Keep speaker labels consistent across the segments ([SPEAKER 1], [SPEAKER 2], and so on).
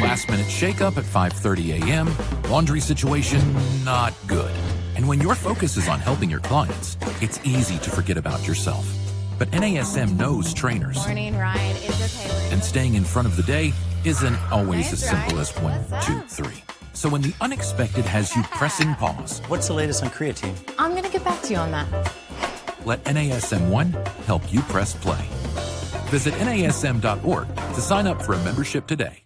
[SPEAKER 1] Last minute shakeup at 5:30 a.m., laundry situation not good. And when your focus is on helping your clients, it's easy to forget about yourself. But NASM knows trainers.
[SPEAKER 2] Morning, Ryan. Is okay with
[SPEAKER 1] And staying in front of the day isn't always as simple
[SPEAKER 2] Ryan.
[SPEAKER 1] as 1,
[SPEAKER 2] What's
[SPEAKER 1] 2,
[SPEAKER 2] up?
[SPEAKER 1] 3. So when the unexpected has you pressing pause,
[SPEAKER 3] What's the latest on creatine?
[SPEAKER 2] I'm going to get back to you on that.
[SPEAKER 1] let NASM1 help you press play. Visit NASM.org to sign up for a membership today.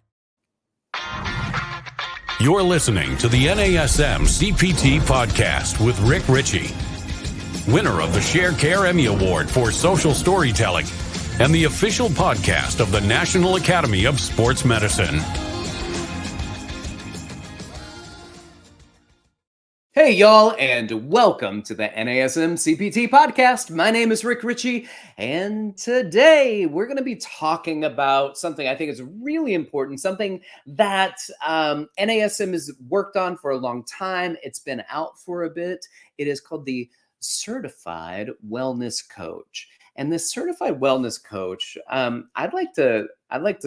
[SPEAKER 4] You're listening to the NASM-CPT Podcast with Rick Ritchie, winner of the Share Emmy Award for Social Storytelling and the official podcast of the National Academy of Sports Medicine.
[SPEAKER 5] Hey, y'all, and welcome to the NASM-CPT Podcast. My name is Rick Ritchie, and today we're going to be talking about something I think is really important, something that NASM has worked on for a long time. It's been out for a bit. It is called the Certified Wellness Coach. And this Certified Wellness Coach, I'd like to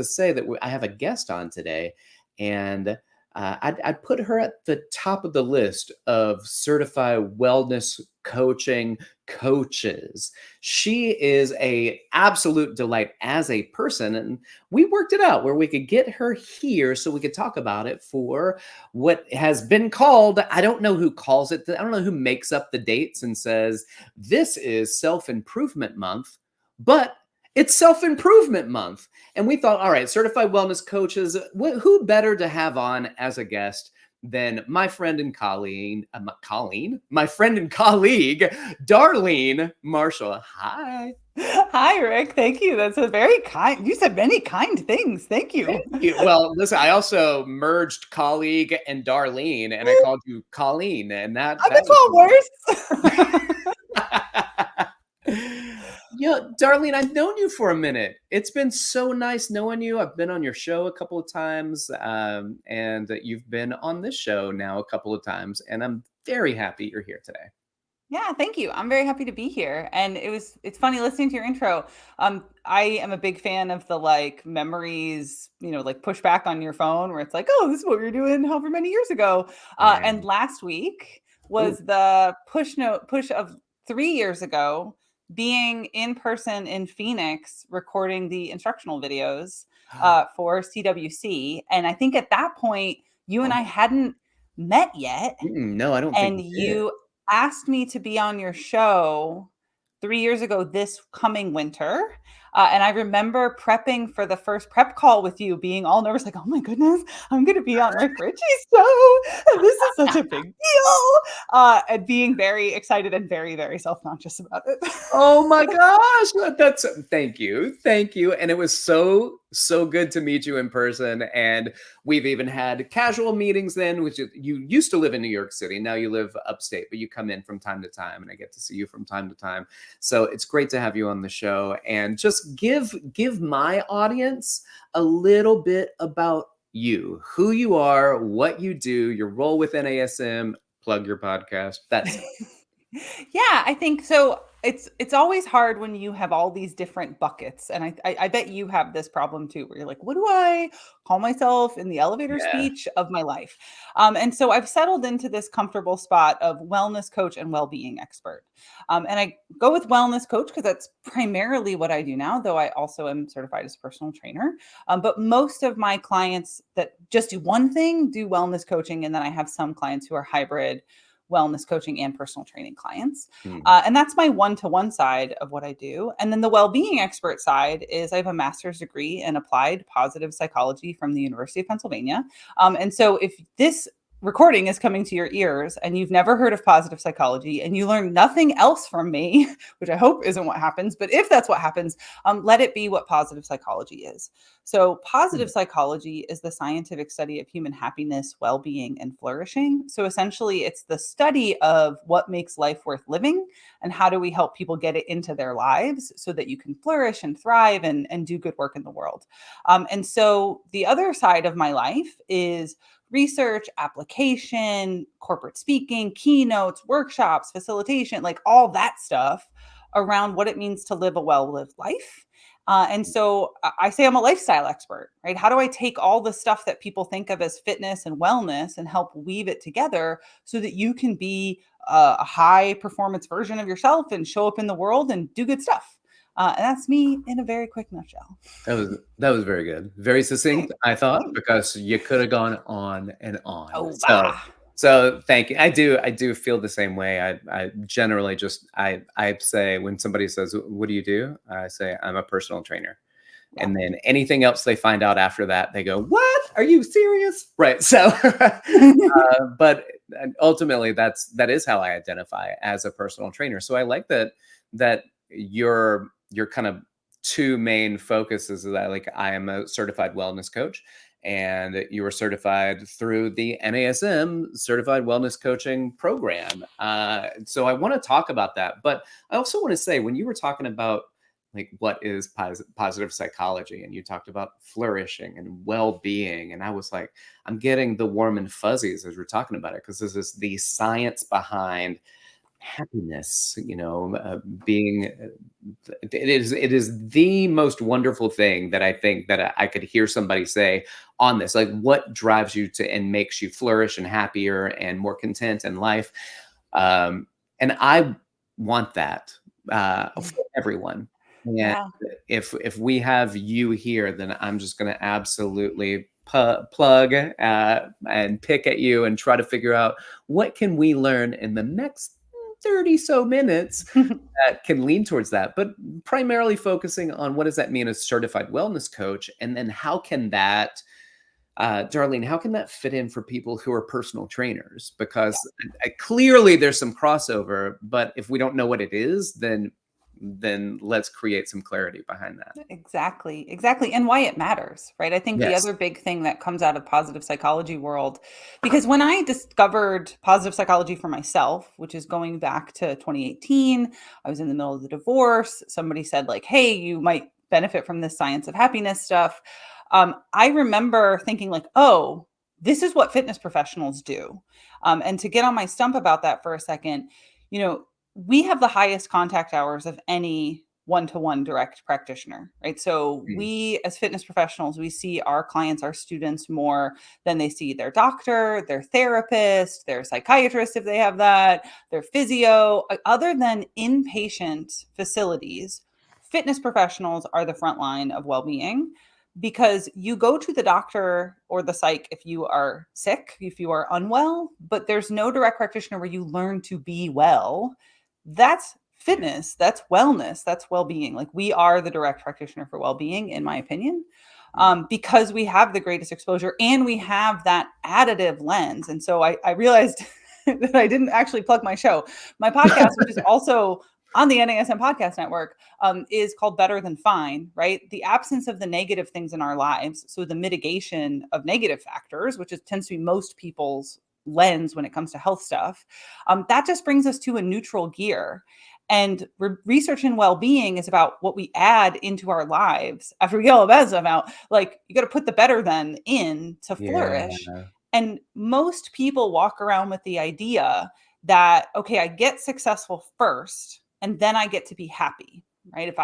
[SPEAKER 5] say that I have a guest on today, and I'd put her at the top of the list of certified wellness coaching coaches. She is an absolute delight as a person, and we worked it out where we could get her here so we could talk about it for what has been called, I don't know who calls it, I don't know who makes up the dates and says, this is self-improvement month, but it's self-improvement month. And we thought, all right, certified wellness coaches, who better to have on as a guest than my friend and colleague, Darlene Marshall. Hi.
[SPEAKER 6] Hi, Rick. Thank you. That's a very kind. You said many kind things. Thank you.
[SPEAKER 5] Thank you. Well, listen, I also merged colleague and Darlene, and I called you Colleen, and that
[SPEAKER 6] That's all worse.
[SPEAKER 5] Yeah, Darlene, I've known you for a minute. It's been so nice knowing you. I've been on your show a couple of times, and you've been on this show now a couple of times, and I'm very happy you're here today.
[SPEAKER 6] Yeah, thank you. I'm very happy to be here. And it's funny listening to your intro. I am a big fan of the memories, push back on your phone where it's like, oh, this is what we were doing however many years ago. And last week was the push of 3 years ago, being in person in Phoenix, recording the instructional videos for CWC. And I think at that point, you and I hadn't met yet.
[SPEAKER 5] No, I don't
[SPEAKER 6] And
[SPEAKER 5] think
[SPEAKER 6] you asked me to be on your show 3 years ago this coming winter. And I remember prepping for the first prep call with you, being all nervous, like, oh my goodness, I'm going to be on Rick Ritchie's show. And this is such a big deal. And being very excited and very, very self-conscious about it.
[SPEAKER 5] Oh my gosh. Thank you. Thank you. And it was so good to meet you in person. And we've even had casual meetings then, which you used to live in New York City. Now you live upstate, but you come in from time to time and I get to see you from time to time. So it's great to have you on the show, and just give my audience a little bit about you, who you are, what you do, your role with NASM, plug your podcast. That's it.
[SPEAKER 6] Yeah, I think so. It's always hard when you have all these different buckets. And I bet you have this problem too, where you're like, what do I call myself in the elevator speech of my life? And so I've settled into this comfortable spot of wellness coach and well-being expert. And I go with wellness coach because that's primarily what I do now, though I also am certified as a personal trainer. But most of my clients that just do one thing do wellness coaching. And then I have some clients who are hybrid wellness coaching and personal training clients. And that's my one-to-one side of what I do. And then the well-being expert side is I have a master's degree in applied positive psychology from the University of Pennsylvania. And so if this recording is coming to your ears and you've never heard of positive psychology and you learn nothing else from me, which I hope isn't what happens, but if that's what happens, let it be what positive psychology is. So positive psychology is the scientific study of human happiness, well-being, and flourishing. So essentially it's the study of what makes life worth living and how do we help people get it into their lives so that you can flourish and thrive and do good work in the world. And so the other side of my life is research, application, corporate speaking, keynotes, workshops, facilitation, like all that stuff around what it means to live a well-lived life. And so I say I'm a lifestyle expert, right? How do I take all the stuff that people think of as fitness and wellness and help weave it together so that you can be a high performance version of yourself and show up in the world and do good stuff? And that's me in a very quick nutshell.
[SPEAKER 5] That was very good. Very succinct, I thought, because you could have gone on and on.
[SPEAKER 6] Oh,
[SPEAKER 5] So thank you. I do feel the same way. I generally just I say, when somebody says, "What do you do?" I say, "I'm a personal trainer."
[SPEAKER 6] Yeah.
[SPEAKER 5] And then anything else they find out after that, they go, "What? Are you serious?" Right. So, but ultimately, that is how I identify as a personal trainer. So I like that your kind of two main focuses is that, like, I am a certified wellness coach, and you were certified through the NASM Certified Wellness Coaching Program. So I want to talk about that. But I also want to say, when you were talking about, like, what is positive psychology, and you talked about flourishing and well-being, and I was like, I'm getting the warm and fuzzies as we're talking about it, because this is the science behind happiness, being it is the most wonderful thing that I think that I could hear somebody say on this. Like, what drives you to and makes you flourish and happier and more content in life? And I want that for everyone. And
[SPEAKER 6] Yeah.
[SPEAKER 5] if we have you here, then I'm just going to absolutely plug and pick at you and try to figure out, what can we learn in the next 30 so minutes that can lean towards that, but primarily focusing on, what does that mean as certified wellness coach? And then how can that, Darlene, how can that fit in for people who are personal trainers? Because clearly there's some crossover, but if we don't know what it is, then let's create some clarity behind that.
[SPEAKER 6] Exactly. And why it matters, right? I think the
[SPEAKER 5] Yes.
[SPEAKER 6] other big thing that comes out of positive psychology world, because when I discovered positive psychology for myself, which is going back to 2018, I was in the middle of the divorce. Somebody said, like, hey, you might benefit from this science of happiness stuff. I remember thinking, like, oh, this is what fitness professionals do. And to get on my stump about that for a second, we have the highest contact hours of any one-to-one direct practitioner, right? So we, as fitness professionals, we see our clients, our students, more than they see their doctor, their therapist, their psychiatrist, if they have that, their physio. Other than inpatient facilities, fitness professionals are the front line of well-being, because you go to the doctor or the psych if you are sick, if you are unwell, but there's no direct practitioner where you learn to be well. That's fitness, that's wellness, that's well-being. Like, we are the direct practitioner for well-being, in my opinion, because we have the greatest exposure and we have that additive lens. And so I realized that I didn't actually plug my show. My podcast, which is also on the NASM Podcast Network, is called Better Than Fine, right? The absence of the negative things in our lives. So the mitigation of negative factors, which tends to be most people's lens when it comes to health stuff, that just brings us to a neutral gear. And research in well-being is about what we add into our lives after we get all the bad stuff out. Like, you got to put the better than in to flourish.
[SPEAKER 5] Yeah.
[SPEAKER 6] And most people walk around with the idea that, okay, I get successful first, and then I get to be happy, right? If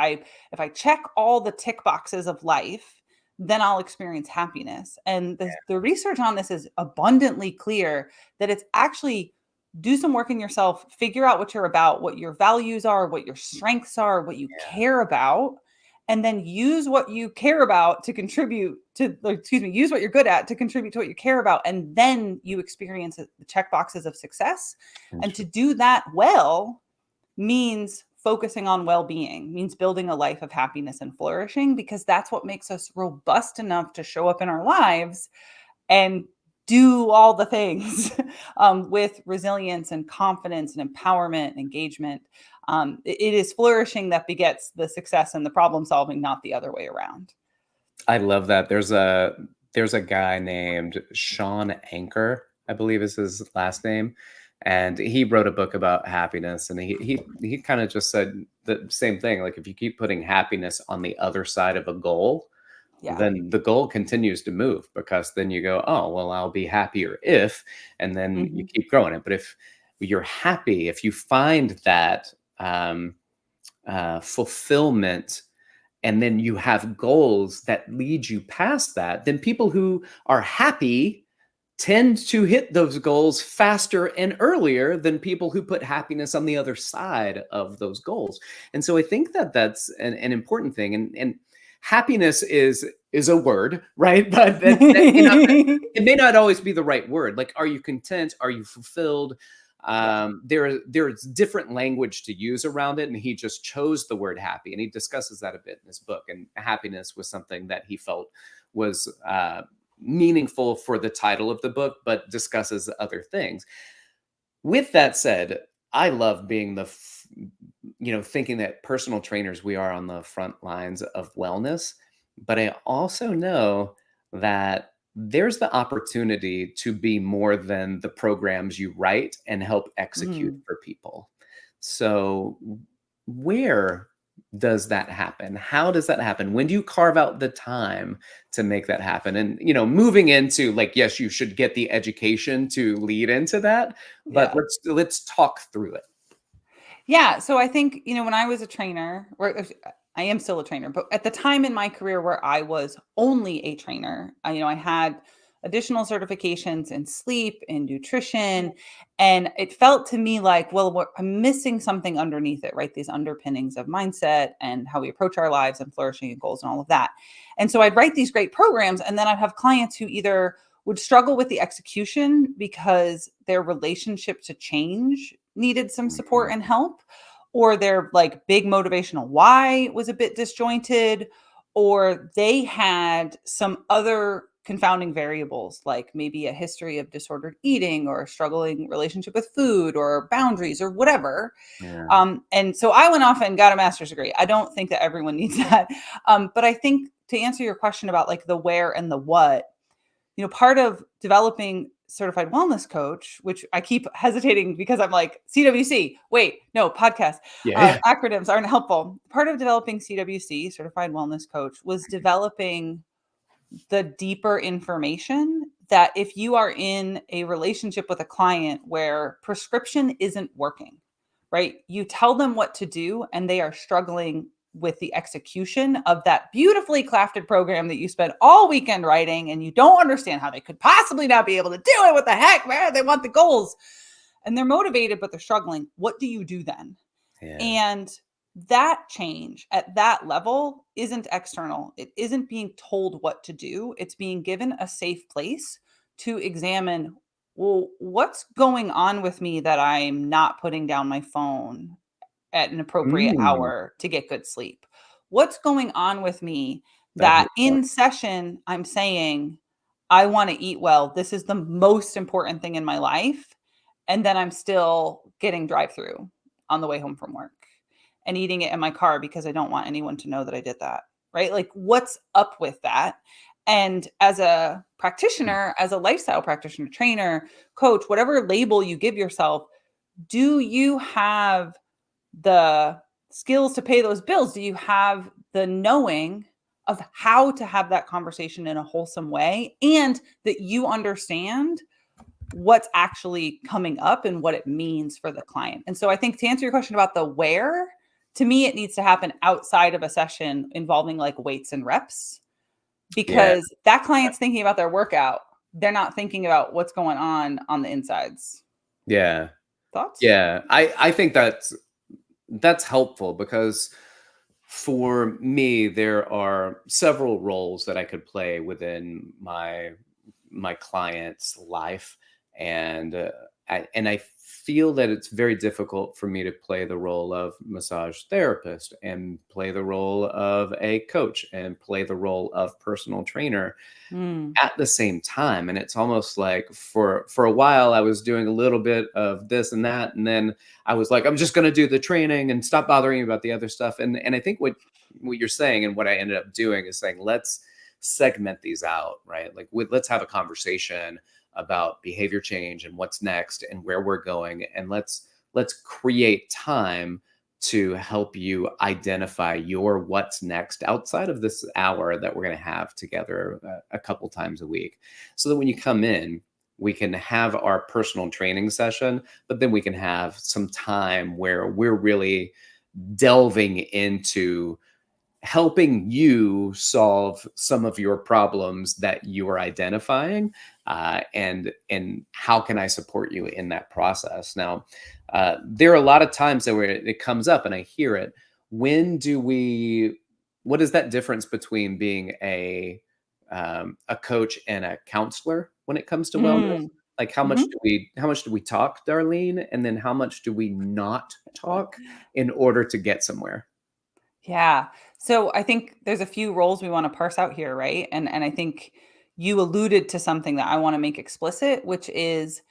[SPEAKER 6] I check all the tick boxes of life, then I'll experience happiness. And the research on this is abundantly clear that it's actually, do some work in yourself, figure out what you're about, what your values are, what your strengths are, what you care about, and then use what you care about to contribute to, use what you're good at to contribute to what you care about. And then you experience the check boxes of success. And to do that well means focusing on well-being, means building a life of happiness and flourishing, because that's what makes us robust enough to show up in our lives and do all the things with resilience and confidence and empowerment and engagement. It is flourishing that begets the success and the problem solving, not the other way around.
[SPEAKER 5] I love that. There's a guy named Sean Anker, I believe is his last name. And he wrote a book about happiness, and he kind of just said the same thing. Like, if you keep putting happiness on the other side of a goal, then the goal continues to move, because then you go, oh, well, I'll be happier if, and then you keep growing it. But if you're happy, if you find that fulfillment and then you have goals that lead you past that, then people who are happy tend to hit those goals faster and earlier than people who put happiness on the other side of those goals. And so I think that that's an important thing. And happiness is a word, right? But it may not always be the right word. Like, are you content? Are you fulfilled? There's different language to use around it, and he just chose the word happy, and he discusses that a bit in his book. And happiness was something that he felt was meaningful for the title of the book, but discusses other things. With that said, I love being thinking that personal trainers, we are on the front lines of wellness, but I also know that there's the opportunity to be more than the programs you write and help execute for people. So where does that happen? How does that happen? When do you carve out the time to make that happen? And, moving into like, yes, you should get the education to lead into that, but let's talk through it.
[SPEAKER 6] Yeah. So I think, when I was a trainer, or I am still a trainer, but at the time in my career where I was only a trainer, I had additional certifications in sleep and nutrition. And it felt to me like, well, I'm missing something underneath it, right? These underpinnings of mindset and how we approach our lives and flourishing and goals and all of that. And so I'd write these great programs, and then I'd have clients who either would struggle with the execution because their relationship to change needed some support and help, or their like big motivational why was a bit disjointed, or they had some other confounding variables, like maybe a history of disordered eating or a struggling relationship with food or boundaries or whatever.
[SPEAKER 5] Yeah.
[SPEAKER 6] And so I went off and got a master's degree. I don't think that everyone needs that. But I think to answer your question about like the where and the what, part of developing certified wellness coach, which I keep hesitating because I'm like, CWC, wait, no, podcast. Acronyms aren't helpful. Part of developing CWC, certified wellness coach, was developing the deeper information that if you are in a relationship with a client where prescription isn't working, right? You tell them what to do and they are struggling with the execution of that beautifully crafted program that you spent all weekend writing, and you don't understand how they could possibly not be able to do it. What the heck, man? They want the goals and they're motivated, but they're struggling. What do you do then?
[SPEAKER 5] Yeah.
[SPEAKER 6] And that change at that level isn't external. It isn't being told what to do. It's being given a safe place to examine, well, what's going on with me that I'm not putting down my phone at an appropriate hour to get good sleep? What's going on with me that in session I'm saying, I want to eat well. This is the most important thing in my life. And then I'm still getting drive-through on the way home from work and eating it in my car because I don't want anyone to know that I did that, right? Like, what's up with that? And as a practitioner, as a lifestyle practitioner, trainer, coach, whatever label you give yourself, do you have the skills to pay those bills? Do you have the knowing of how to have that conversation in a wholesome way, and that you understand what's actually coming up and what it means for the client? And so I think to answer your question about the where, to me, it needs to happen outside of a session involving like weights and reps, because that client's thinking about their workout. They're not thinking about what's going on the insides.
[SPEAKER 5] Yeah.
[SPEAKER 6] Thoughts?
[SPEAKER 5] Yeah. I think that's helpful, because for me, there are several roles that I could play within my client's life. And I feel that it's very difficult for me to play the role of massage therapist and play the role of a coach and play the role of personal trainer at the same time. And it's almost like for a while I was doing a little bit of this and that, and then I was like, I'm just going to do the training and stop bothering about the other stuff. And I think what you're saying and what I ended up doing is saying, let's segment these out, right? Like let's have a conversation about behavior change and what's next and where we're going. And let's create time to help you identify your what's next outside of this hour that we're going to have together a couple times a week, so that when you come in, we can have our personal training session, but then we can have some time where we're really delving into helping you solve some of your problems that you are identifying, and how can I support you in that process? Now, there are a lot of times that where it comes up and I hear it. What is that difference between being a coach and a counselor when it comes to wellness?
[SPEAKER 6] Mm.
[SPEAKER 5] Like how much do we talk, Darlene? And then how much do we not talk in order to get somewhere?
[SPEAKER 6] Yeah. So I think there's a few roles we want to parse out here, right? And I think you alluded to something that I want to make explicit, which is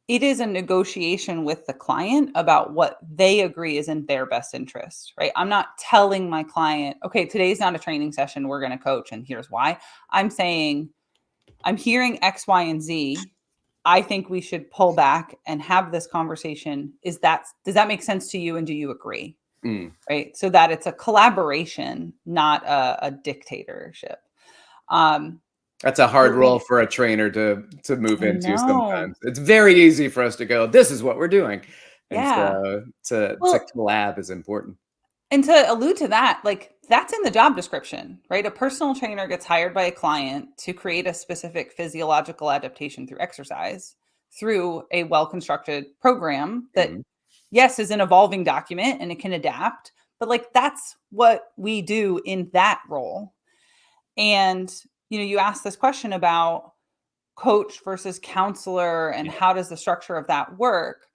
[SPEAKER 6] it is a negotiation with the client about what they agree is in their best interest, right? I'm not telling my client, okay, today's not a training session, we're going to coach, and here's why. I'm saying, I'm hearing X, Y, and Z. I think we should pull back and have this conversation. Does that make sense to you? And do you agree?
[SPEAKER 5] Mm.
[SPEAKER 6] Right. So that it's a collaboration, not a dictatorship.
[SPEAKER 5] That's a hard role for a trainer to move
[SPEAKER 6] I
[SPEAKER 5] into
[SPEAKER 6] know.
[SPEAKER 5] sometimes. It's very easy for us to go, this is what we're doing. And
[SPEAKER 6] Yeah.
[SPEAKER 5] so to
[SPEAKER 6] Well,
[SPEAKER 5] collab is important.
[SPEAKER 6] and to allude to that, like that's in the job description, right? A personal trainer gets hired by a client to create a specific physiological adaptation through exercise, through a well-constructed program that,
[SPEAKER 5] Mhm.
[SPEAKER 6] yes, is an evolving document and it can adapt, but like that's what we do in that role. And, you asked this question about coach versus counselor and
[SPEAKER 5] Yeah.
[SPEAKER 6] how does the structure of that work?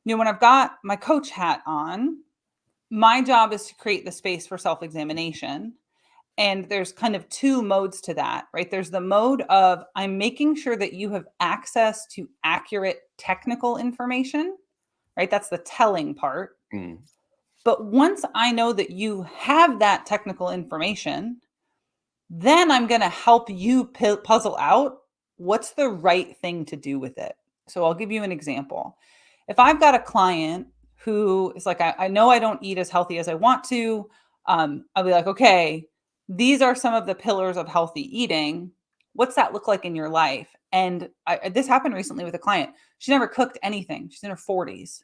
[SPEAKER 6] When I've got my coach hat on, my job is to create the space for self-examination. And there's kind of two modes to that, right? There's the mode of I'm making sure that you have access to accurate technical information, right? That's the telling part.
[SPEAKER 5] Mm.
[SPEAKER 6] But once I know that you have that technical information, then I'm going to help you puzzle out what's the right thing to do with it. So I'll give you an example. If I've got a client who is like, I know I don't eat as healthy as I want to, I'll be like, okay, these are some of the pillars of healthy eating. What's that look like in your life? And this happened recently with a client. She never cooked anything. She's in her 40s.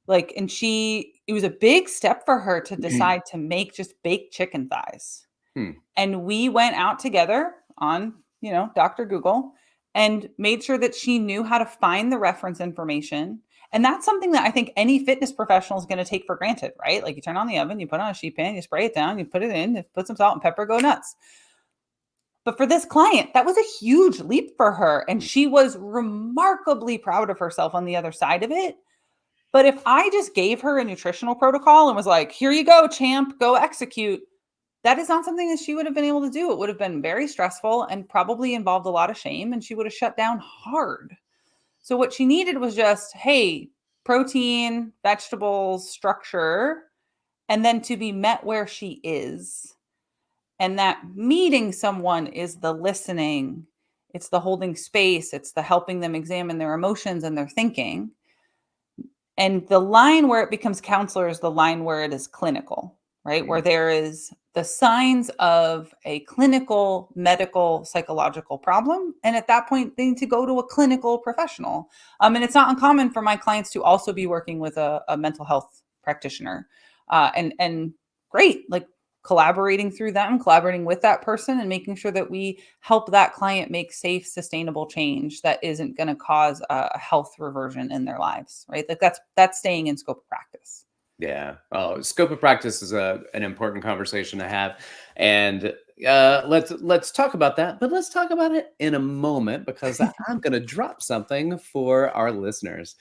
[SPEAKER 6] Like, and it was a big step for her to decide to make just baked chicken thighs.
[SPEAKER 5] Hmm.
[SPEAKER 6] And we went out together on, Dr. Google and made sure that she knew how to find the reference information. And that's something that I think any fitness professional is going to take for granted, right? Like you turn on the oven, you put on a sheet pan, you spray it down, you put it in, you put some salt and pepper, go nuts. But for this client, that was a huge leap for her. And she was remarkably proud of herself on the other side of it. But if I just gave her a nutritional protocol and was like, here you go, champ, go execute, that is not something that she would have been able to do. It would have been very stressful and probably involved a lot of shame, and she would have shut down hard. So what she needed was just, hey, protein, vegetables, structure, and then to be met where she is. And that meeting someone is the listening, it's the holding space, it's the helping them examine their emotions and their thinking. And the line where it becomes counselor is the line where it is clinical, right? Where there is the signs of a clinical, medical, psychological problem. And at that point, they need to go to a clinical professional. And it's not uncommon for my clients to also be working with a mental health practitioner. And great, like collaborating through them, collaborating with that person and making sure that we help that client make safe, sustainable change that isn't going to cause a health reversion in their lives, right? Like that's staying in scope of practice.
[SPEAKER 5] Yeah. Oh, scope of practice is an important conversation to have. And let's talk about that, but let's talk about it in a moment because I'm going to drop something for our listeners.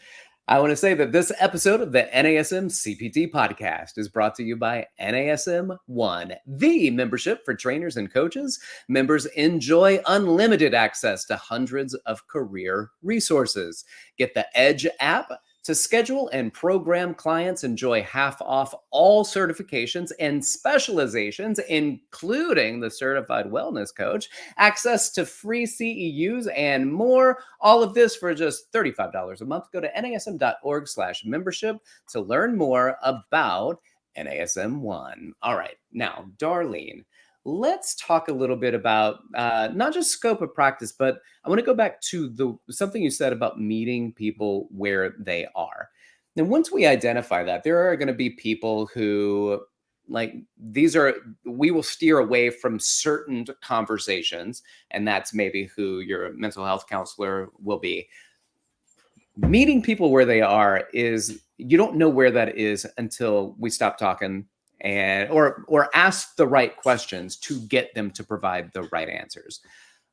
[SPEAKER 5] I want to say that this episode of the NASM-CPT Podcast is brought to you by NASM One, the membership for trainers and coaches. Members enjoy unlimited access to hundreds of career resources. Get the Edge app to schedule and program clients. Enjoy half off all certifications and specializations, including the Certified Wellness Coach, access to free CEUs and more. All of this for just $35 a month. Go to nasm.org/membership to learn more about NASM One. All right. Now, Darlene, let's talk a little bit about not just scope of practice, but I want to go back to something you said about meeting people where they are. And once we identify that, there are going to be people who like we will steer away from certain conversations, and that's maybe who your mental health counselor will be. Meeting people where they are is, you don't know where that is until we stop talking and or ask the right questions to get them to provide the right answers.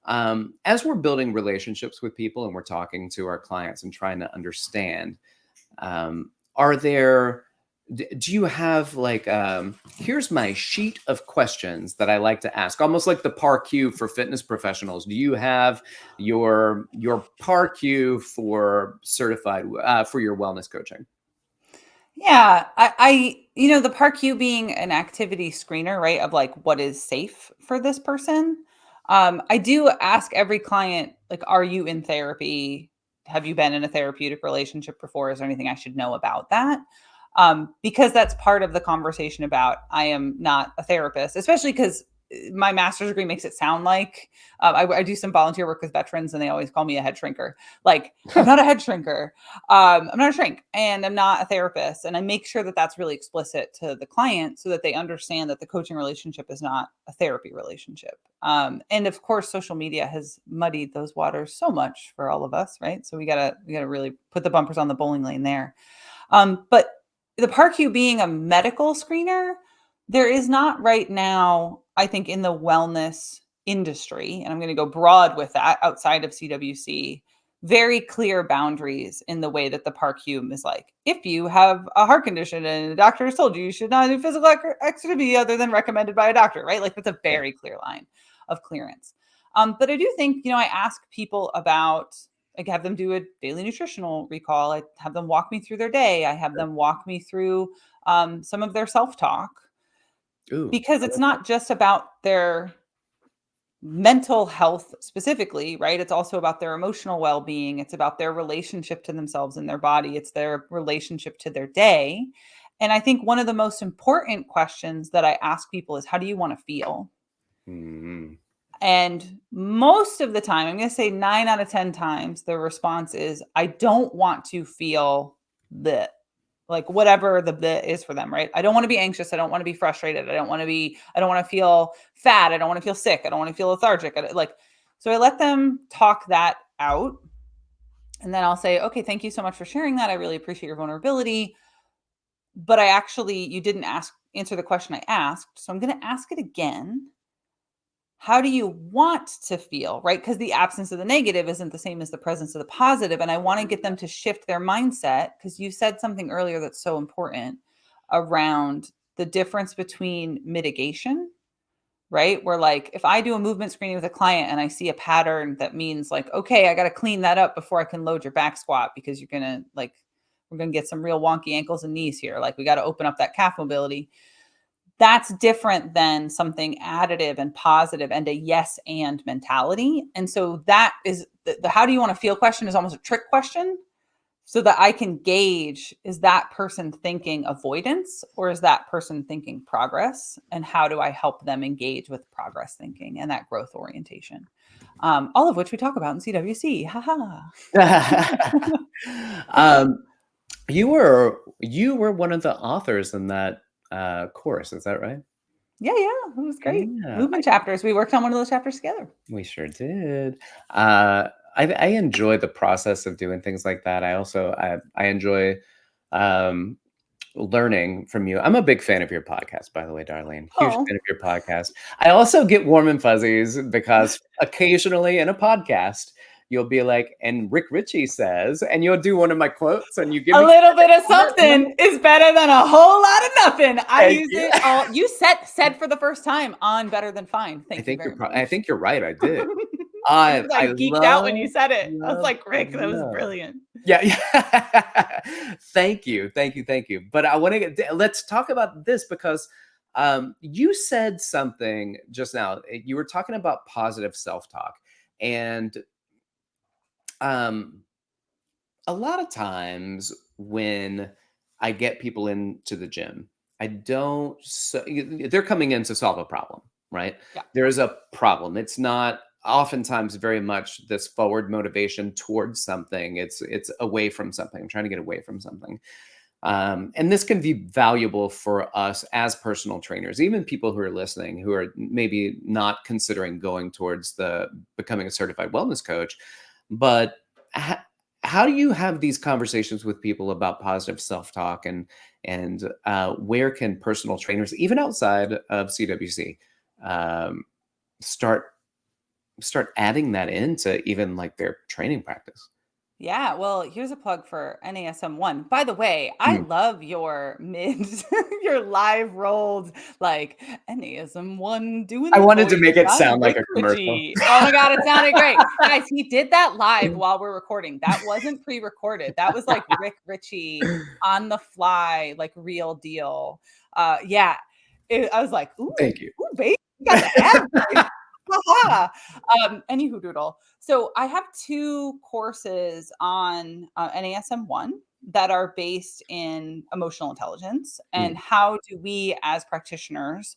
[SPEAKER 5] As we're building relationships with people and we're talking to our clients and trying to understand, do you have like, here's my sheet of questions that I like to ask, almost like the PAR-Q for fitness professionals. Do you have your PAR-Q for certified, for your wellness coaching?
[SPEAKER 6] Yeah, I the PAR-Q being an activity screener, right, of like what is safe for this person. I do ask every client, like, are you in therapy? Have you been in a therapeutic relationship before? Is there anything I should know about that? Because that's part of the conversation about, I am not a therapist, especially because my master's degree makes it sound like I do some volunteer work with veterans and they always call me a head shrinker. Like, I'm not a head shrinker. I'm not a shrink and I'm not a therapist. And I make sure that that's really explicit to the client so that they understand that the coaching relationship is not a therapy relationship. And of course, social media has muddied those waters so much for all of us, right? So we gotta really put the bumpers on the bowling lane there. But the PAR-Q being a medical screener, there is not right now, I think, in the wellness industry, and I'm going to go broad with that outside of CWC, very clear boundaries in the way that the PAR-Q is like, if you have a heart condition and the doctor has told you should not do physical activity other than recommended by a doctor, right? Like, that's a very clear line of clearance. But I do think, I ask people about, I have them do a daily nutritional recall. I have them walk me through their day. I have them walk me through some of their self-talk. Because it's not just about their mental health specifically, right? It's also about their emotional well-being. It's about their relationship to themselves and their body. It's their relationship to their day. And I think one of the most important questions that I ask people is, how do you want to feel? Mm-hmm. And most of the time, I'm going to say 9 out of 10 times, the response is, I don't want to feel that. Like, whatever the is for them, right? I don't want to be anxious. I don't want to be frustrated. I don't want to feel fat. I don't want to feel sick. I don't want to feel lethargic. So I let them talk that out. And then I'll say, okay, thank you so much for sharing that. I really appreciate your vulnerability. But you didn't answer the question I asked. So I'm going to ask it again. How do you want to feel, right? Because the absence of the negative isn't the same as the presence of the positive. And I want to get them to shift their mindset, because you said something earlier that's so important around the difference between mitigation, right? Where, like, if I do a movement screening with a client and I see a pattern that means, like, okay, I got to clean that up before I can load your back squat, because we're going to get some real wonky ankles and knees here. Like, we got to open up that calf mobility. That's different than something additive and positive and a yes and mentality. And so that is the how do you want to feel question is almost a trick question, so that I can gauge, is that person thinking avoidance or is that person thinking progress? And how do I help them engage with progress thinking and that growth orientation? All of which we talk about in CWC.
[SPEAKER 5] You were one of the authors in that course, is that right?
[SPEAKER 6] Yeah, it was great. Yeah. Movement chapters. We worked on one of those chapters together.
[SPEAKER 5] We sure did. I enjoy the process of doing things like that. I also I enjoy learning from you. I'm a big fan of your podcast, by the way, Darlene. Huge fan of your podcast. I also get warm and fuzzies because occasionally in a podcast, you'll be like, and Rick Ritchie says, and you'll do one of my quotes, and you give
[SPEAKER 6] a little bit of something is better than a whole lot of nothing. I use it all. You said for the first time on Better Than Fine.
[SPEAKER 5] I think you're right. I did.
[SPEAKER 6] I geeked out when you said it. I was like, Rick, that was brilliant.
[SPEAKER 5] Yeah. Thank you. But I want to let's talk about this, because you said something just now. You were talking about positive self-talk, and a lot of times when I get people into the gym, they're coming in to solve a problem, right? Yeah. There is a problem. It's not oftentimes very much this forward motivation towards something. It's away from something. I'm trying to get away from something. And this can be valuable for us as personal trainers, even people who are listening, who are maybe not considering going towards becoming a certified wellness coach. But how do you have these conversations with people about positive self-talk, and where can personal trainers, even outside of CWC, start adding that into even like their training practice?
[SPEAKER 6] Yeah, well, here's a plug for NASM1. By the way, I love your your live rolled like NASM1 doing
[SPEAKER 5] I
[SPEAKER 6] the
[SPEAKER 5] wanted to
[SPEAKER 6] voice
[SPEAKER 5] make it
[SPEAKER 6] by
[SPEAKER 5] sound like
[SPEAKER 6] Rick
[SPEAKER 5] a commercial.
[SPEAKER 6] Ritchie. Oh my God, it sounded great. Guys, he did that live while we're recording. That wasn't pre-recorded. That was like Rick Ritchie on the fly, like real deal. Yeah, I was like,
[SPEAKER 5] Thank you.
[SPEAKER 6] ooh, baby, you got the ad voice. Haha. Anywho doodle. So I have 2 courses on NASM1 that are based in emotional intelligence and how do we as practitioners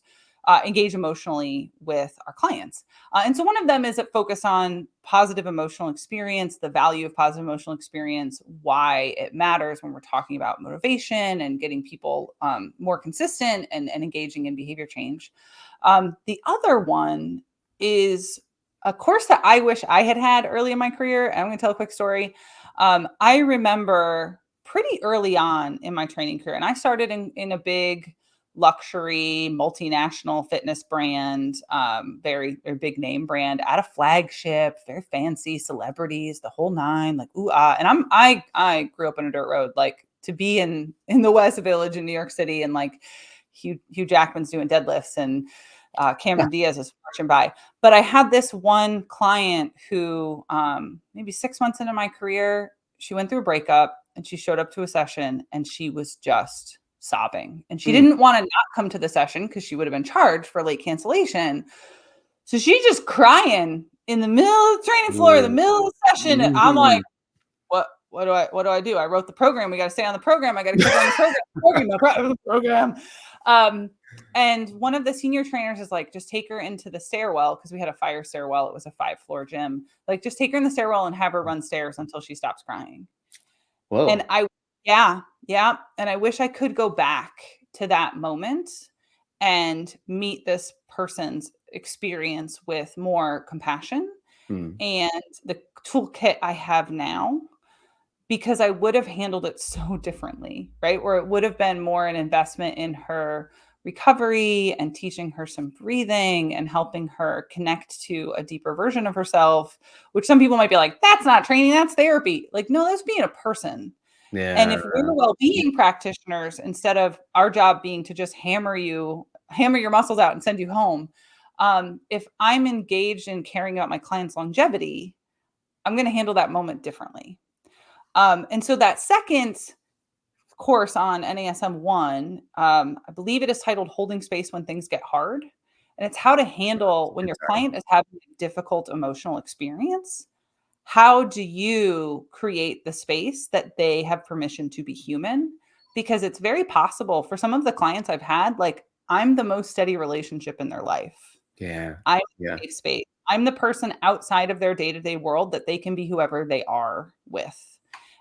[SPEAKER 6] engage emotionally with our clients. And so one of them is a focus on positive emotional experience, the value of positive emotional experience, why it matters when we're talking about motivation and getting people more consistent and engaging in behavior change. The other one is a course that I wish I had early in my career. I'm going to tell a quick story. I remember pretty early on in my training career, and I started in a big luxury multinational fitness brand, very big name brand at a flagship, very fancy celebrities, the whole nine, like ooh ah. And I grew up on a dirt road, like to be in the West Village in New York City, and like Hugh Jackman's doing deadlifts and Cameron Diaz is marching by. But I had this one client who maybe 6 months into my career, she went through a breakup and she showed up to a session and she was just sobbing. And she didn't want to not come to the session because she would have been charged for late cancellation. So she's just crying in the middle of the training floor, the middle of the session. And I'm like, what do I do? I wrote the program. We got to stay on the program. I got to keep on the program. And one of the senior trainers is like, just take her into the stairwell, because we had a fire stairwell. It was a 5-floor gym. Like, just take her in the stairwell and have her run stairs until she stops crying.
[SPEAKER 5] Whoa.
[SPEAKER 6] And and I wish I could go back to that moment and meet this person's experience with more compassion and the toolkit I have now, because I would have handled it so differently, right? Or it would have been more an investment in her recovery and teaching her some breathing and helping her connect to a deeper version of herself, which some people might be like, that's not training, that's therapy. Like, no, that's being a person.
[SPEAKER 5] Yeah.
[SPEAKER 6] And if we're well-being practitioners, instead of our job being to just hammer your muscles out and send you home, if I'm engaged in caring about my client's longevity, I'm going to handle that moment differently. And so that second course on NASM1, I believe it is titled Holding Space When Things Get Hard. And it's how to handle when your client is having a difficult emotional experience. How do you create the space that they have permission to be human? Because it's very possible for some of the clients I've had, like, I'm the most steady relationship in their life.
[SPEAKER 5] Yeah.
[SPEAKER 6] I'm a safe space. I'm the person outside of their day-to-day world that they can be whoever they are with.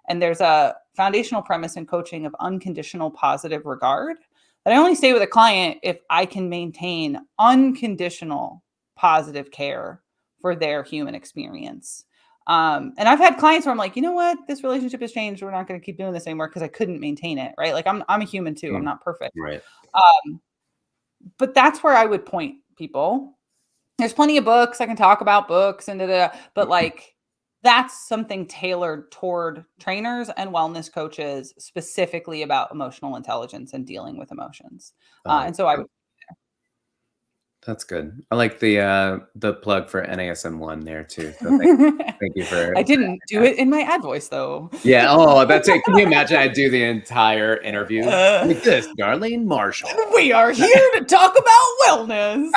[SPEAKER 6] And there's a foundational premise in coaching of unconditional positive regard that I only stay with a client if I can maintain unconditional positive care for their human experience. And I've had clients where I'm like, you know what, this relationship has changed. We're not going to keep doing this anymore because I couldn't maintain it. Right. Like I'm a human too. I'm not perfect.
[SPEAKER 5] Right.
[SPEAKER 6] But that's where I would point people. There's plenty of books. I can talk about books and but like, that's something tailored toward trainers and wellness coaches, specifically about emotional intelligence and dealing with emotions. And so I would.
[SPEAKER 5] That's good. I like the plug for NASM1 there too. So thank you for.
[SPEAKER 6] I didn't do it in my ad voice though.
[SPEAKER 5] Yeah. Oh, that's it. Can you imagine? I do the entire interview like this, Darlene Marshall.
[SPEAKER 6] We are here to talk about wellness.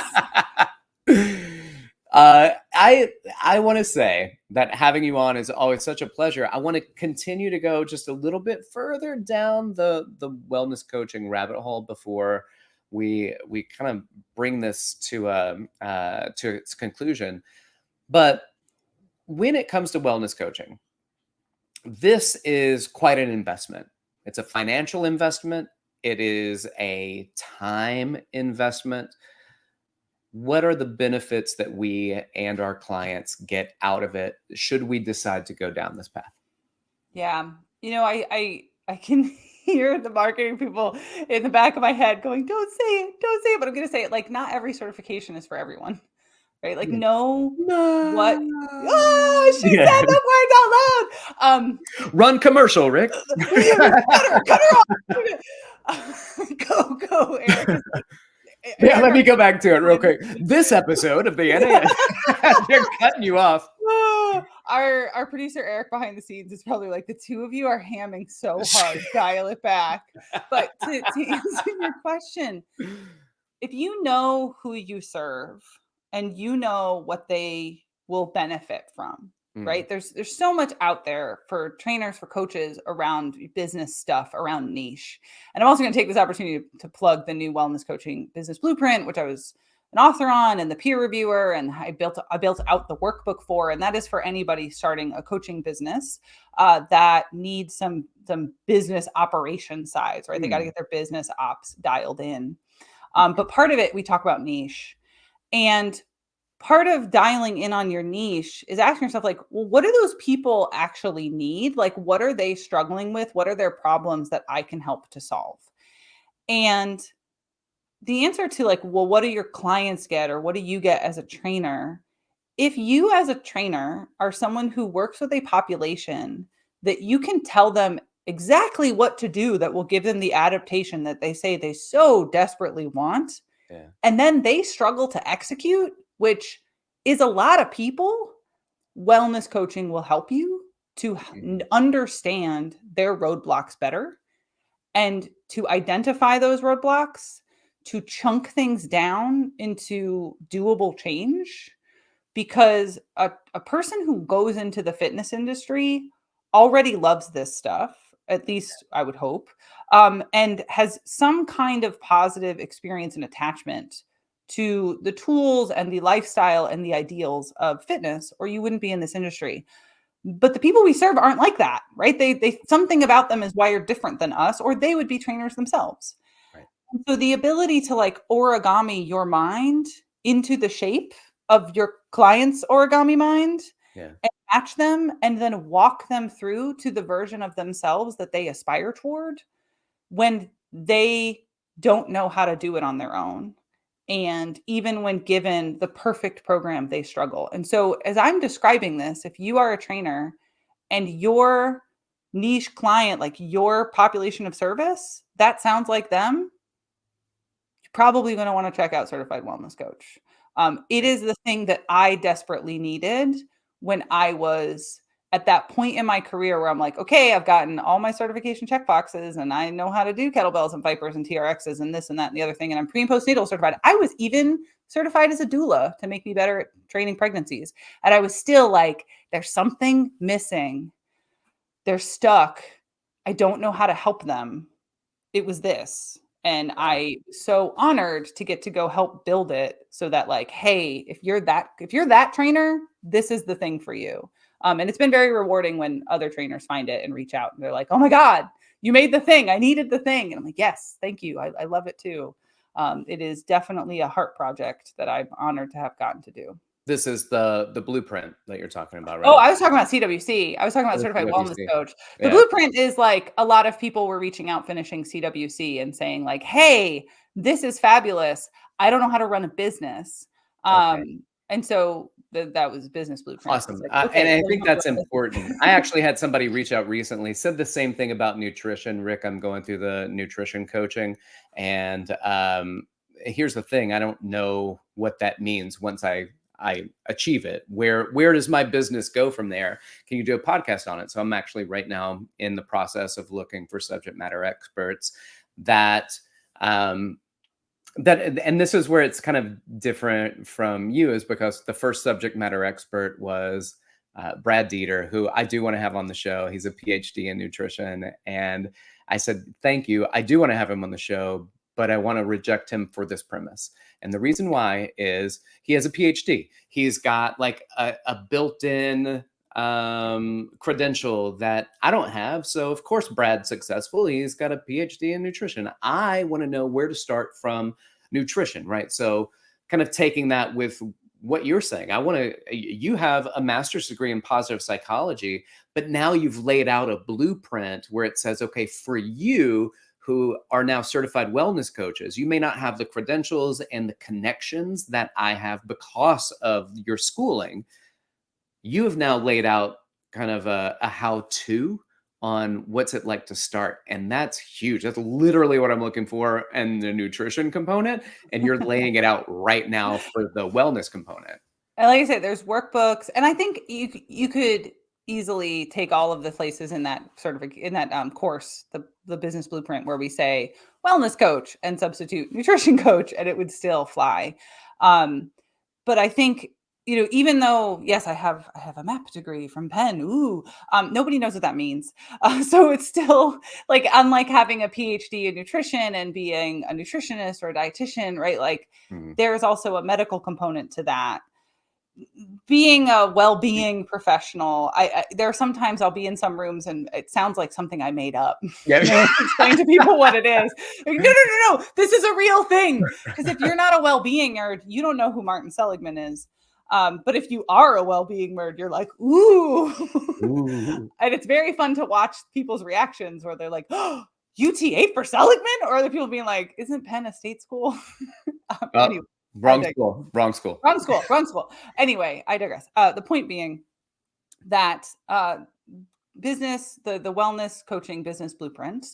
[SPEAKER 5] I want to say that having you on is always such a pleasure. I want to continue to go just a little bit further down the wellness coaching rabbit hole before we kind of bring this to its conclusion. But when it comes to wellness coaching, this is quite an investment. It's a financial investment. It is a time investment. What are the benefits that we and our clients get out of it should we decide to go down this path?
[SPEAKER 6] Yeah. I can hear the marketing people in the back of my head going, don't say it, but I'm going to say it. Like, not every certification is for everyone, right? Like, know what, she said
[SPEAKER 5] Yeah.
[SPEAKER 6] the words out loud.
[SPEAKER 5] Run commercial, Rick.
[SPEAKER 6] Cut her off. Go, Eric.
[SPEAKER 5] Yeah, let me go back to it real quick. This episode of the NAS, they're cutting you off.
[SPEAKER 6] Our producer Eric behind the scenes is probably like, the two of you are hamming so hard, dial it back. But to answer your question, if you know who you serve and you know what they will benefit from, right? There's so much out there for trainers, for coaches around business stuff, around niche. And I'm also going to take this opportunity to plug the new wellness coaching business blueprint, which I was an author on and the peer reviewer, and I built out the workbook for, and that is for anybody starting a coaching business that needs some business operation sides, right? They got to get their business ops dialed in. But part of it, we talk about niche, and part of dialing in on your niche is asking yourself, like, well, what do those people actually need? Like, what are they struggling with? What are their problems that I can help to solve? And the answer to, like, well, what do your clients get, or what do you get as a trainer? If you as a trainer are someone who works with a population that you can tell them exactly what to do that will give them the adaptation that they say they so desperately want, and then they struggle to execute, which is a lot of people, wellness coaching will help you to understand their roadblocks better and to identify those roadblocks, to chunk things down into doable change. Because a person who goes into the fitness industry already loves this stuff, at least I would hope, and has some kind of positive experience and attachment to the tools and the lifestyle and the ideals of fitness, or you wouldn't be in this industry. But the people we serve aren't like that, right? They something about them is wired different than us, or they would be trainers themselves. Right. And so the ability to, like, origami your mind into the shape of your client's origami mind, and match them, and then walk them through to the version of themselves that they aspire toward when they don't know how to do it on their own. And even when given the perfect program, they struggle. And so as I'm describing this, if you are a trainer and your niche client, like your population of service, that sounds like them, you're probably going to want to check out Certified Wellness Coach. It is the thing that I desperately needed when I was at that point in my career where I'm like, okay, I've gotten all my certification checkboxes and I know how to do kettlebells and vipers and TRXs and this and that and the other thing. And I'm pre and postnatal certified. I was even certified as a doula to make me better at training pregnancies. And I was still like, there's something missing. They're stuck. I don't know how to help them. It was this. And I was so honored to get to go help build it so that, like, hey, if you're that trainer, this is the thing for you. And it's been very rewarding when other trainers find it and reach out and they're like, oh my God, you made the thing. I needed the thing. And I'm like, yes, thank you. I love it too. It is definitely a heart project that I'm honored to have gotten to do.
[SPEAKER 5] This is the blueprint that you're talking about, right?
[SPEAKER 6] Oh, I was talking about CWC. I was talking about Certified Wellness Coach. The blueprint is, like, a lot of people were reaching out, finishing CWC and saying, like, hey, this is fabulous. I don't know how to run a business. And so that was business blueprint.
[SPEAKER 5] Awesome.
[SPEAKER 6] Like, okay,
[SPEAKER 5] and I think that's important. I actually had somebody reach out recently, said the same thing about nutrition. Rick, I'm going through the nutrition coaching. And here's the thing. I don't know what that means once I achieve it. Where does my business go from there? Can you do a podcast on it? So I'm actually right now in the process of looking for subject matter experts and this is where it's kind of different from you, is because the first subject matter expert was Brad Dieter, who I do want to have on the show. He's a PhD in nutrition. And I said, thank you. I do want to have him on the show, but I want to reject him for this premise. And the reason why is he has a PhD. He's got, like, a built-in credential that I don't have. So of course, Brad's successful. He's got a PhD in nutrition. I want to know where to start from nutrition, right? So kind of taking that with what you're saying, you have a master's degree in positive psychology, but now you've laid out a blueprint where it says, okay, for you who are now certified wellness coaches, you may not have the credentials and the connections that I have because of your schooling. You have now laid out kind of a how-to on what's it like to start. And that's huge. That's literally what I'm looking for in the nutrition component. And you're laying it out right now for the wellness component.
[SPEAKER 6] And like I said, there's workbooks. And I think you could easily take all of the places in that course, the business blueprint, where we say wellness coach and substitute nutrition coach, and it would still fly. But I think, even though, yes, I have a MAP degree from Penn. Nobody knows what that means. So it's still like, unlike having a PhD in nutrition and being a nutritionist or a dietitian, right? Like there's also a medical component to that. Being a well-being professional, there are sometimes I'll be in some rooms and it sounds like something I made up.
[SPEAKER 5] Yeah.
[SPEAKER 6] Explain to people what it is. Like, no, this is a real thing. Because if you're not a well-being nerd, you don't know who Martin Seligman is. But if you are a well-being nerd, you're like, ooh. And it's very fun to watch people's reactions where they're like, oh, UTA for Seligman? Or other people being like, isn't Penn a state school? Anyway.
[SPEAKER 5] Wrong school.
[SPEAKER 6] Anyway, I digress. The point being that business, the wellness coaching business blueprint,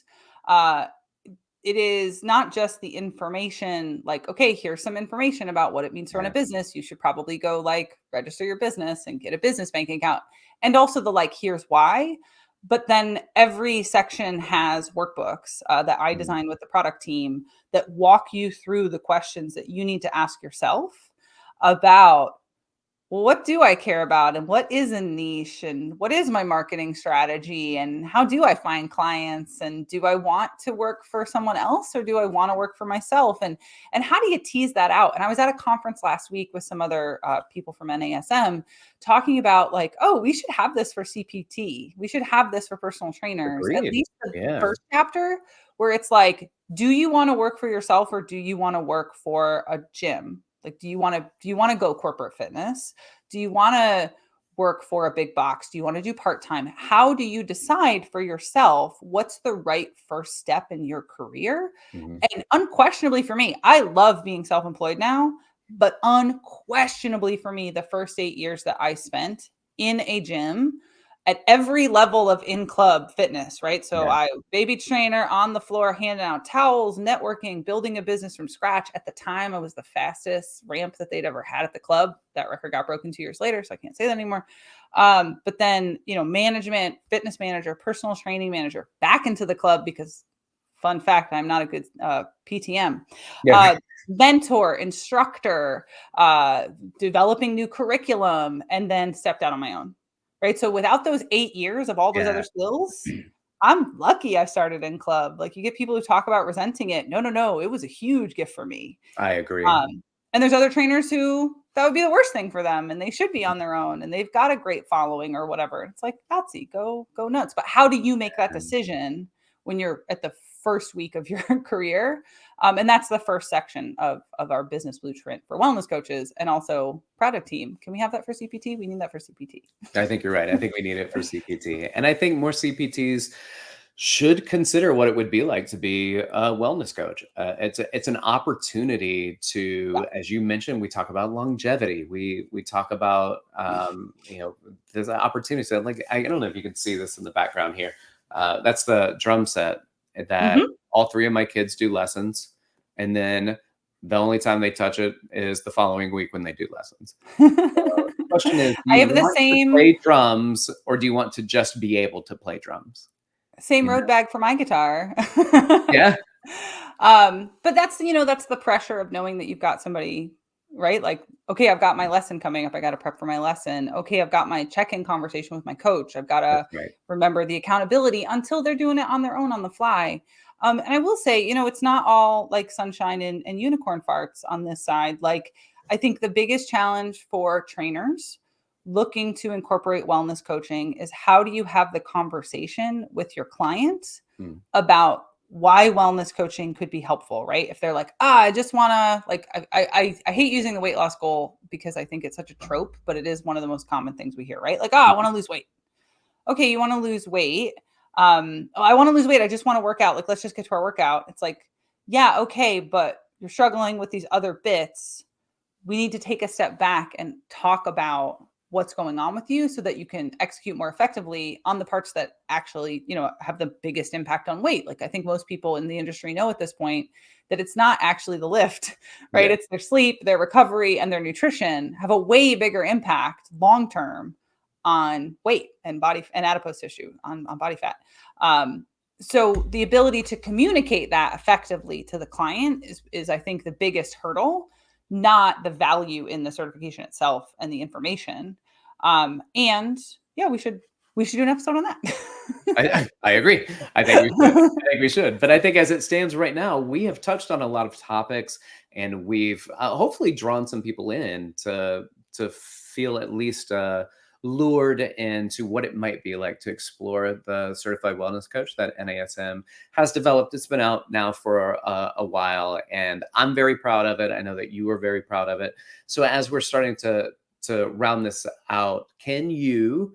[SPEAKER 6] it is not just the information, like, okay, here's some information about what it means to run a business. You should probably go register your business and get a business bank account. And also here's why. But then every section has workbooks that I designed with the product team that walk you through the questions that you need to ask yourself about, well, what do I care about? And what is a niche? And what is my marketing strategy? And how do I find clients? And do I want to work for someone else or do I want to work for myself? And how do you tease that out? And I was at a conference last week with some other people from NASM talking about we should have this for CPT. We should have this for personal trainers.
[SPEAKER 5] Agreed.
[SPEAKER 6] At least the first chapter where it's do you want to work for yourself or do you want to work for a gym? Do you want to go corporate fitness? Do you want to work for a big box? Do you want to do part-time? How do you decide for yourself what's the right first step in your career? And unquestionably for me, I love being self-employed now, but unquestionably for me, the first 8 years that I spent in a gym at every level of in-club fitness, right? So I baby trainer on the floor, handing out towels, networking, building a business from scratch. At the time, I was the fastest ramp that they'd ever had at the club. That record got broken 2 years later, so I can't say that anymore. But then, management, fitness manager, personal training manager, back into the club because, fun fact, I'm not a good PTM. Mentor, instructor, developing new curriculum, and then stepped out on my own. Right. So without those 8 years of all those other skills, I'm lucky I started in club. You get people who talk about resenting it. No. It was a huge gift for me.
[SPEAKER 5] I agree.
[SPEAKER 6] And there's other trainers who that would be the worst thing for them and they should be on their own and they've got a great following or whatever. It's like, Patsy, go nuts. But how do you make that decision when you're at the first week of your career? And that's the first section of our business blueprint for wellness coaches and also product team. Can we have that for CPT? We need that for CPT.
[SPEAKER 5] I think you're right. I think we need it for CPT. And I think more CPTs should consider what it would be like to be a wellness coach. It's an opportunity to, as you mentioned, we talk about longevity. We talk about, there's an opportunity. So I don't know if you can see this in the background here. That's the drum set that all three of my kids do lessons. And then the only time they touch it is the following week when they do lessons. So the question is, do you want to play drums or do you want to just be able to play drums?
[SPEAKER 6] Same road bag for my guitar.
[SPEAKER 5] Yeah.
[SPEAKER 6] But that's the pressure of knowing that you've got somebody, right? Okay, I've got my lesson coming up. I got to prep for my lesson. Okay, I've got my check-in conversation with my coach. I've got to remember the accountability until they're doing it on their own on the fly. And I will say, it's not all sunshine and unicorn farts on this side. I think the biggest challenge for trainers looking to incorporate wellness coaching is how do you have the conversation with your client about why wellness coaching could be helpful, right? If they're like, I just want to like, I hate using the weight loss goal because I think it's such a trope, but it is one of the most common things we hear, right? Like, I want to lose weight. Okay, you want to lose weight. I want to lose weight. I just want to work out. Like, let's just get to our workout. It's like, yeah, okay, but you're struggling with these other bits. We need to take a step back and talk about what's going on with you so that you can execute more effectively on the parts that actually, have the biggest impact on weight. Like, I think most people in the industry know at this point that it's not actually the lift, right? Yeah. It's their sleep, their recovery, and their nutrition have a way bigger impact long-term on weight and body and adipose tissue, on body fat. So the ability to communicate that effectively to the client is I think the biggest hurdle, not the value in the certification itself and the information. And yeah, we should do an episode on that.
[SPEAKER 5] I agree. I think we should. But I think as it stands right now, we have touched on a lot of topics, and we've hopefully drawn some people in to feel at least lured into what it might be like to explore the certified wellness coach that NASM has developed. It's been out now for a while, and I'm very proud of it. I know that you are very proud of it. So as we're starting to round this out, can you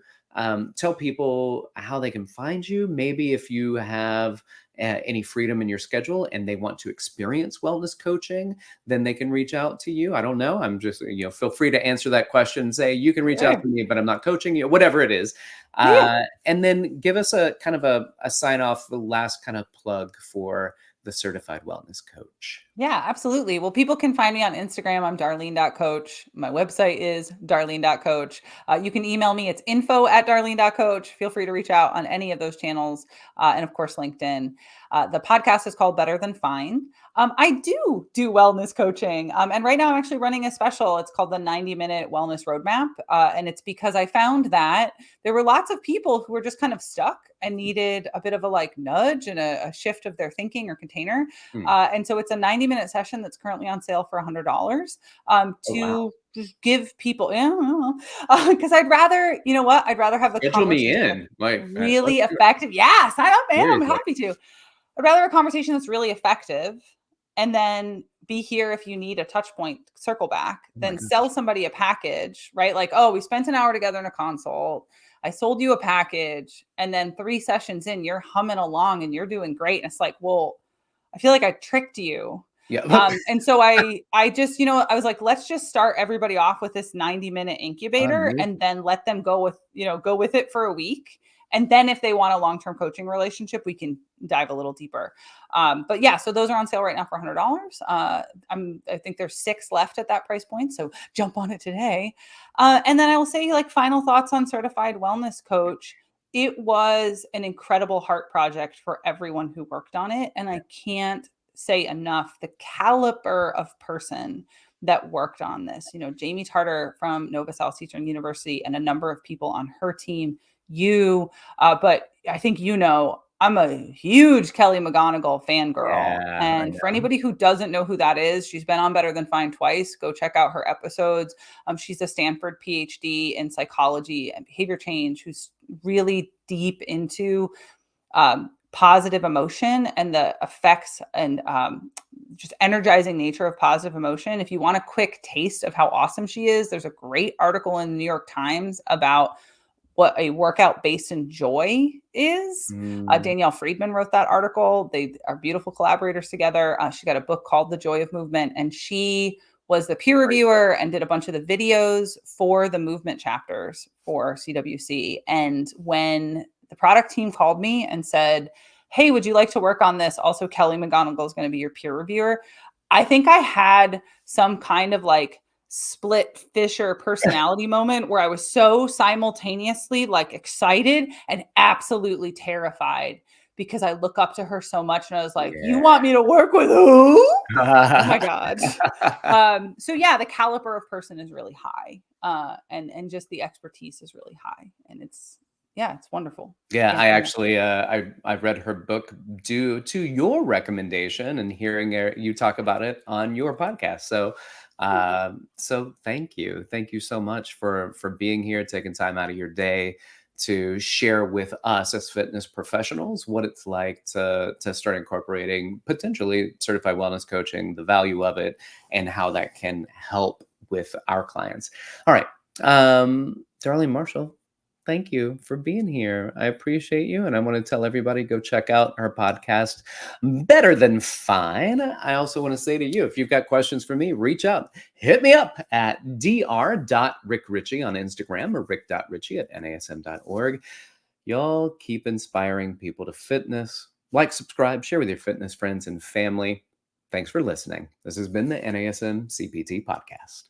[SPEAKER 5] tell people how they can find you? Maybe if you have any freedom in your schedule and they want to experience wellness coaching, then they can reach out to you. I don't know. I'm just, feel free to answer that question. Say, you can reach out to me, but I'm not coaching you, whatever it is. And then give us a kind of a sign off, the last kind of plug for the certified wellness coach.
[SPEAKER 6] Yeah, absolutely. Well, people can find me on Instagram. I'm darlene.coach. My website is darlene.coach. You can email me. It's info@darlene.coach. Feel free to reach out on any of those channels. And of course, LinkedIn. The podcast is called Better Than Fine. I do wellness coaching. And right now I'm actually running a special. It's called the 90-minute wellness roadmap. And it's because I found that there were lots of people who were just kind of stuck and needed a bit of a nudge and a shift of their thinking or container. And so it's a 90-minute session that's currently on sale for $100 just give people, because I'd rather, I'd rather have the
[SPEAKER 5] schedule me in,
[SPEAKER 6] really effective. Yeah, sign up, man. I'm happy to. I'd rather a conversation that's really effective, and then be here if you need a touch point, circle back, then sell somebody a package, right? Like, we spent an hour together in a consult. I sold you a package, and then 3 sessions in, you're humming along and you're doing great. And it's like, well, I feel like I tricked you.
[SPEAKER 5] Yeah.
[SPEAKER 6] And so I just, I was like, let's just start everybody off with this 90-minute incubator and then let them go with it for a week. And then if they want a long-term coaching relationship, we can dive a little deeper. But yeah, so those are on sale right now for $100. I think there's 6 left at that price point. So jump on it today. And then I will say final thoughts on certified wellness coach. It was an incredible heart project for everyone who worked on it. And I can't say enough the caliber of person that worked on this. Jamie Tarter from Nova Southeastern University and a number of people on her team, but I think I'm a huge Kelly McGonigal fangirl. Yeah, and for anybody who doesn't know who that is, she's been on Better Than Fine twice. Go check out her episodes. She's a Stanford PhD in psychology and behavior change, who's really deep into positive emotion and the effects and just energizing nature of positive emotion. If you want a quick taste of how awesome she is, there's a great article in the New York Times about what a workout based in joy is. Danielle Friedman wrote that article. They are beautiful collaborators together. She got a book called The Joy of Movement, and she was the peer reviewer and did a bunch of the videos for the movement chapters for CWC. And when the product team called me and said, hey, would you like to work on this? Also, Kelly McGonigal is going to be your peer reviewer. I think I had some kind of split Fisher personality moment where I was so simultaneously excited and absolutely terrified, because I look up to her so much and I was like, you want me to work with who? Oh my God. So yeah, the caliber of person is really high. And just the expertise is really high. And it's Yeah, it's wonderful.
[SPEAKER 5] Yeah,
[SPEAKER 6] Can't
[SPEAKER 5] I
[SPEAKER 6] say enough.
[SPEAKER 5] actually I read her book due to your recommendation and hearing you talk about it on your podcast. So so thank you so much for being here, taking time out of your day to share with us as fitness professionals what it's like to start incorporating potentially certified wellness coaching, the value of it, and how that can help with our clients. All right, Darlene Marshall, thank you for being here. I appreciate you. And I want to tell everybody, go check out her podcast, Better Than Fine. I also want to say to you, if you've got questions for me, reach out. Hit me up at dr.rickritchie on Instagram or rick.ritchie@nasm.org. Y'all keep inspiring people to fitness. Like, subscribe, share with your fitness friends and family. Thanks for listening. This has been the NASM CPT Podcast.